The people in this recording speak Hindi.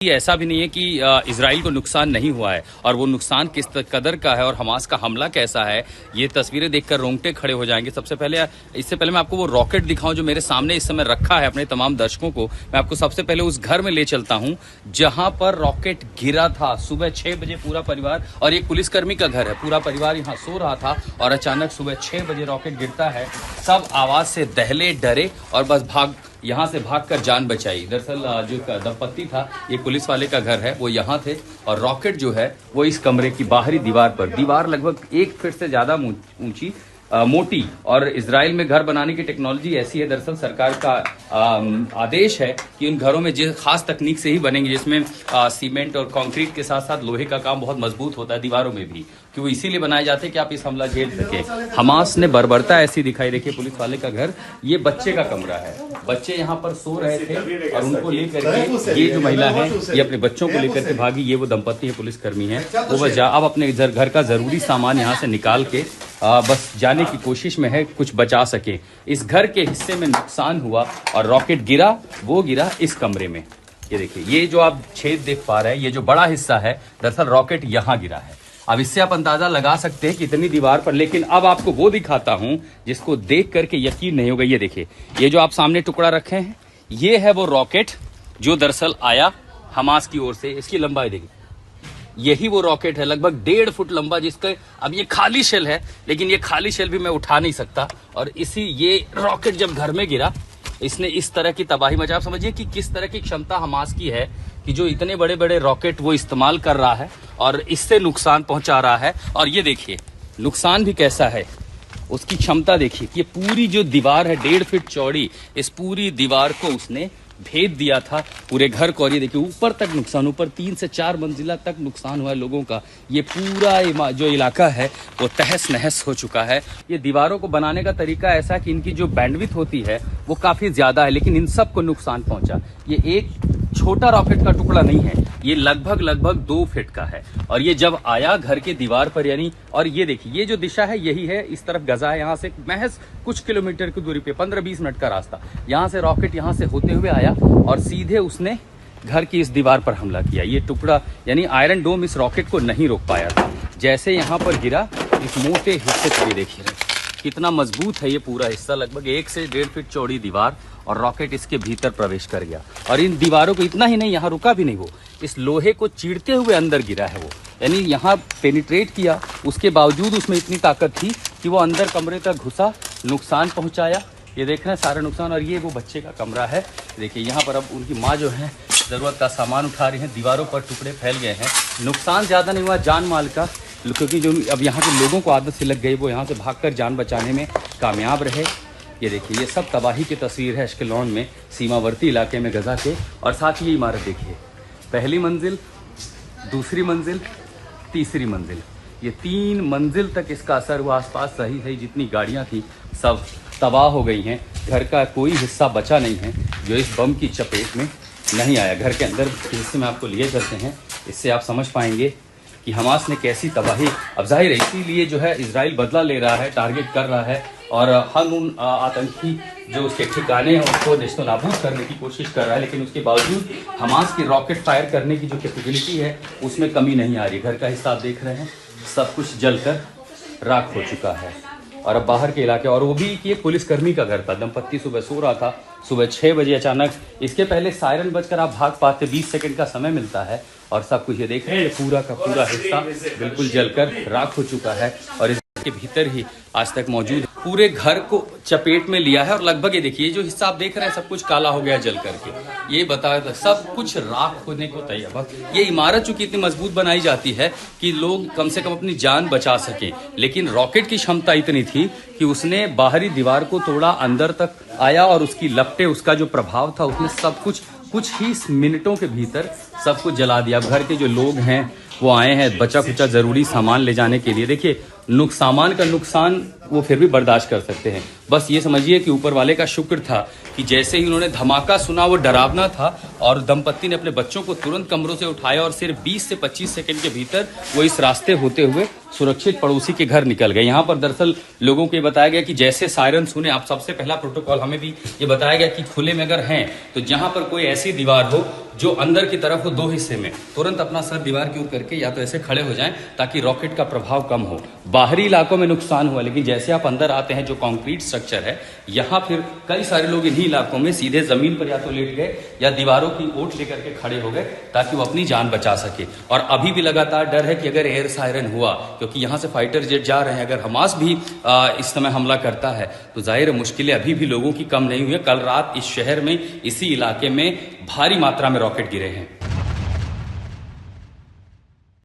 ये ऐसा भी नहीं है कि इजराइल को नुकसान नहीं हुआ है और वो नुकसान किस कदर का है और हमास का हमला कैसा है, ये तस्वीरें देखकर रोंगटे खड़े हो जाएंगे। इससे पहले मैं आपको वो रॉकेट दिखाऊं जो मेरे सामने इस समय रखा है अपने तमाम दर्शकों को। मैं आपको सबसे पहले उस घर में ले चलता हूं जहां पर रॉकेट गिरा था। सुबह 6 बजे पूरा परिवार, और एक पुलिसकर्मी का घर है, पूरा परिवार यहाँ सो रहा था और अचानक सुबह 6 बजे रॉकेट गिरता है। सब आवाज से दहले, डरे और बस यहाँ से भागकर जान बचाई। दरअसल जो दंपत्ति था, ये पुलिस वाले का घर है, वो यहाँ थे और रॉकेट जो है वो इस कमरे की बाहरी दीवार लगभग 1 फीट से ज्यादा ऊंची, मोटी। और इजराइल में घर बनाने की टेक्नोलॉजी ऐसी है, दरअसल सरकार का आदेश है कि उन घरों में जिस खास तकनीक से ही बनेंगे जिसमें सीमेंट और कंक्रीट के साथ साथ लोहे का काम बहुत मजबूत होता है दीवारों में भी, कि वो इसीलिए बनाए जाते हैं कि आप इस हमला झेल सके। हमास ने बर्बरता ऐसी दिखाई। देखिए पुलिस वाले का घर, ये बच्चे का कमरा है, बच्चे यहाँ पर सो रहे थे और उनको लेकर के ये जो महिला है ये अपने बच्चों को लेकर के भागी। ये वो दंपत्ति है, पुलिसकर्मी है, वो बस अब अपने घर का जरूरी सामान यहाँ से निकाल के बस जाने की कोशिश में है, कुछ बचा सके। इस घर के हिस्से में नुकसान हुआ और रॉकेट गिरा, वो गिरा इस कमरे में। ये देखिए, ये जो आप छेद देख पा रहे हैं, ये जो बड़ा हिस्सा है, दरअसल रॉकेट यहाँ गिरा है। अब इससे आप अंदाजा लगा सकते हैं कि इतनी दीवार पर। लेकिन अब आपको वो दिखाता हूं जिसको देख करके यकीन नहीं होगा। ये देखिए, ये जो आप सामने टुकड़ा रखे हैं, ये है वो रॉकेट जो दरअसल आया हमास की ओर से। इसकी लंबाई देखिए, यही वो रॉकेट है, लगभग 1.5 फुट लंबा, जिसका अब ये खाली शेल है, लेकिन ये खाली शेल भी मैं उठा नहीं सकता। और ये रॉकेट जब घर में गिरा, इसने इस तरह की तबाही मचा। आप समझिए कि किस तरह की क्षमता हमास की है कि जो इतने बड़े बड़े रॉकेट वो इस्तेमाल कर रहा है और इससे नुकसान पहुंचा रहा है। और ये देखिए नुकसान भी कैसा है, उसकी क्षमता देखिए। ये पूरी जो दीवार है 1.5 फीट चौड़ी, इस पूरी दीवार को उसने भेद दिया था, पूरे घर को। और ये देखिए ऊपर तक नुकसान, ऊपर 3 से 4 मंजिला तक नुकसान हुआ है लोगों का। ये पूरा जो इलाका है वो तहस नहस हो चुका है। ये दीवारों को बनाने का तरीका ऐसा कि इनकी जो बैंडविड्थ होती है वो काफी ज्यादा है, लेकिन इन सब को नुकसान पहुंचा। ये एक छोटा रॉकेट का टुकड़ा नहीं है, ये लगभग 2 फीट का है। और ये जब आया घर के दीवार पर, यानी, और ये देखिए ये जो दिशा है यही है, इस तरफ गजा है, यहाँ से महज कुछ किलोमीटर की दूरी पे 15-20 मिनट का रास्ता, यहाँ से रॉकेट यहाँ से होते हुए आया और सीधे उसने घर की इस दीवार पर हमला किया। ये टुकड़ा यानी आयरन डोम इस रॉकेट को नहीं रोक पाया था। जैसे यहाँ पर गिरा, इस मोटे हिस्से को भी देखिए कितना मजबूत है ये पूरा हिस्सा, लगभग 1 से 1.5 फीट चौड़ी दीवार, और रॉकेट इसके भीतर प्रवेश कर गया। और इन दीवारों को इतना ही नहीं, यहाँ रुका भी नहीं, वो इस लोहे को चीरते हुए अंदर गिरा है वो, यानी यहाँ पेनिट्रेट किया। उसके बावजूद उसमें इतनी ताकत थी कि वो अंदर कमरे तक घुसा, नुकसान पहुंचाया। ये देख रहे हैं सारा नुकसान। और ये वो बच्चे का कमरा है, देखिए यहाँ पर अब उनकी माँ जो है ज़रूरत का सामान उठा रही हैं। दीवारों पर टुकड़े फैल गए हैं, नुकसान ज़्यादा नहीं हुआ जान माल का, क्योंकि जो अब यहाँ के लोगों को आदत से लग गई, वो यहाँ से भागकर जान बचाने में कामयाब रहे। ये देखिए, ये सब तबाही की तस्वीर है अश्केलॉन में, सीमावर्ती इलाके में गजा के। और साथ ही ये इमारत देखिए, पहली मंजिल, दूसरी मंजिल, तीसरी मंजिल, ये 3 मंजिल तक इसका असर हुआ। आसपास सही जितनी गाड़ियाँ थी सब तबाह हो गई हैं। घर का कोई हिस्सा बचा नहीं है जो इस बम की चपेट में नहीं आया। घर के अंदर हिस्से में आपको लिए चलते हैं, इससे आप समझ पाएंगे कि हमास ने कैसी तबाही। अब जाहिर है इसीलिए जो है इजराइल बदला ले रहा है, टारगेट कर रहा है, और हम उन आतंकी जो उसके ठिकाने हैं उसको नेस्तो नाबूद करने की कोशिश कर रहा है। लेकिन उसके बावजूद हमास की रॉकेट फायर करने की जो कैपेबिलिटी है उसमें कमी नहीं आ रही। घर का हिस्सा आप देख रहे हैं, सब कुछ जलकर राख हो चुका है। और अब बाहर के इलाके, और वो भी कि एक पुलिसकर्मी का घर था, दंपत्ति सुबह सो रहा था, सुबह 6 बजे अचानक, इसके पहले सायरन बजकर आप भाग पाते, 20 सेकंड का समय मिलता है, और सब कुछ ये देख रहे हैं, पूरा का पूरा हिस्सा बिल्कुल जलकर राख हो चुका है। और इसके भीतर ही आज तक मौजूद पूरे घर को चपेट में लिया है। और लगभग ये देखिए, जो हिस्सा आप देख रहे हैं सब कुछ काला हो गया जल करके। ये बताया था सब कुछ राख होने को तैयार। ये इमारत चूंकि इतनी मजबूत बनाई जाती है कि लोग कम से कम अपनी जान बचा सकें, लेकिन रॉकेट की क्षमता इतनी थी कि उसने बाहरी दीवार को तोड़ा, अंदर तक आया, और उसकी लपटें, उसका जो प्रभाव था, उसने सब कुछ ही मिनटों के भीतर सब कुछ जला दिया। अब घर के जो लोग हैं वो आए हैं बचा कुचा जरूरी सामान ले जाने के लिए। देखिए सामान का नुकसान वो फिर भी बर्दाश्त कर सकते हैं। बस ये समझिए कि ऊपर वाले का शुक्र था कि जैसे ही उन्होंने धमाका सुना वो डरावना था और दंपत्ति ने अपने बच्चों को तुरंत कमरों से उठाया और सिर्फ 20 से 25 सेकंड के भीतर वो इस रास्ते होते हुए सुरक्षित पड़ोसी के घर निकल गए। यहाँ पर दरअसल लोगों को ये बताया गया कि जैसे सायरन सुने, आप सबसे पहला प्रोटोकॉल हमें भी ये बताया गया कि खुले में अगर हैं तो जहां पर कोई ऐसी दीवार हो जो अंदर की तरफ हो 2 हिस्से में, तुरंत अपना सर दीवार की ओर करके या तो ऐसे खड़े हो जाएं ताकि रॉकेट का प्रभाव कम हो। बाहरी इलाकों में नुकसान हुआ, लेकिन जैसे आप अंदर आते हैं जो कंक्रीट स्ट्रक्चर है, यहाँ फिर कई सारे लोग इन्हीं इलाकों में सीधे जमीन पर या तो लेट गए या दीवारों की ओट लेकर के खड़े हो गए ताकि वो अपनी जान बचा सके। और अभी भी लगातार डर है कि अगर एयर सायरन हुआ, क्योंकि यहाँ से फाइटर जेट जा रहे हैं, अगर हमास भी इस समय हमला करता है तो जाहिर मुश्किलें अभी भी लोगों की कम नहीं हुई है। कल रात इस शहर में, इसी इलाके में भारी मात्रा में रॉकेट गिरे हैं।